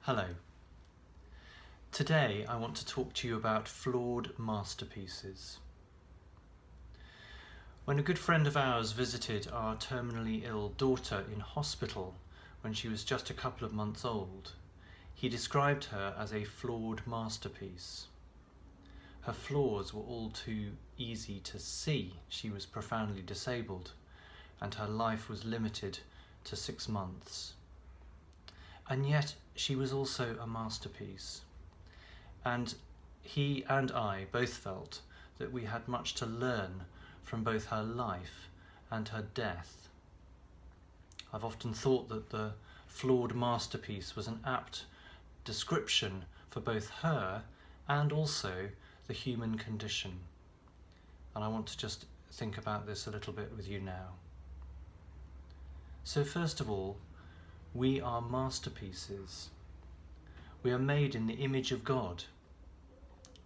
Hello. Today I want to talk to you about flawed masterpieces. When a good friend of ours visited our terminally ill daughter in hospital when she was just a couple of months old, he described her as a flawed masterpiece. Her flaws were all too easy to see. She was profoundly disabled and her life was limited to 6 months. And yet she was also a masterpiece. And he and I both felt that we had much to learn from both her life and her death. I've often thought that the flawed masterpiece was an apt description for both her and also the human condition. And I want to just think about this a little bit with you now. So first of all, we are masterpieces. We are made in the image of God.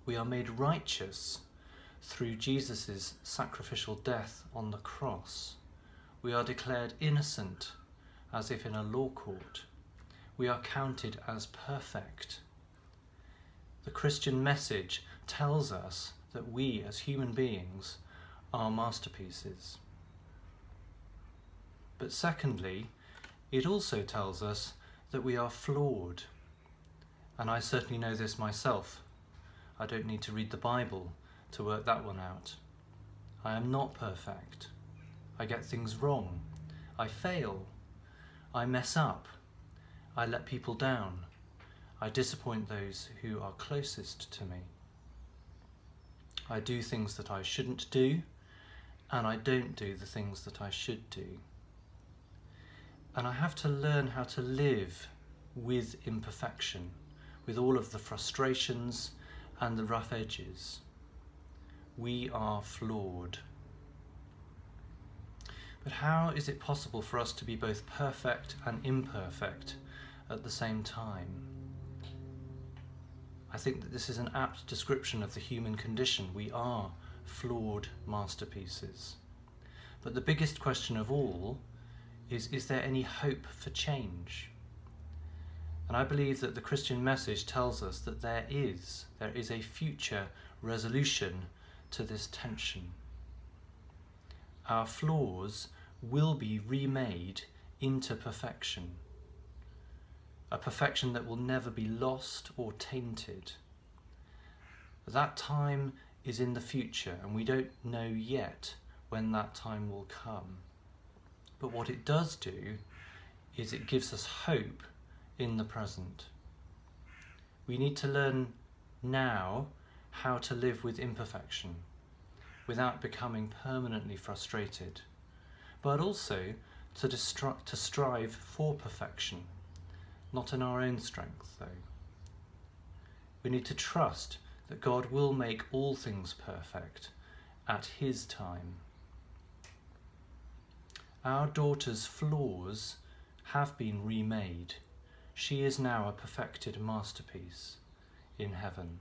We are made righteous through Jesus' sacrificial death on the cross. We are declared innocent as if in a law court. We are counted as perfect. The Christian message tells us that we as human beings are masterpieces. But secondly, it also tells us that we are flawed. And I certainly know this myself. I don't need to read the Bible to work that one out. I am not perfect. I get things wrong. I fail. I mess up. I let people down. I disappoint those who are closest to me. I do things that I shouldn't do, and I don't do the things that I should do. And I have to learn how to live with imperfection, with all of the frustrations and the rough edges. We are flawed. But how is it possible for us to be both perfect and imperfect at the same time? I think that this is an apt description of the human condition. We are flawed masterpieces. But the biggest question of all is there any hope for change? And I believe that the Christian message tells us that there is a future resolution to this tension. Our flaws will be remade into perfection, a perfection that will never be lost or tainted. That time is in the future, and we don't know yet when that time will come. But what it does do is it gives us hope in the present. We need to learn now how to live with imperfection without becoming permanently frustrated, but also to strive for perfection, not in our own strength though. We need to trust that God will make all things perfect at His time. Our daughter's flaws have been remade. She is now a perfected masterpiece in heaven.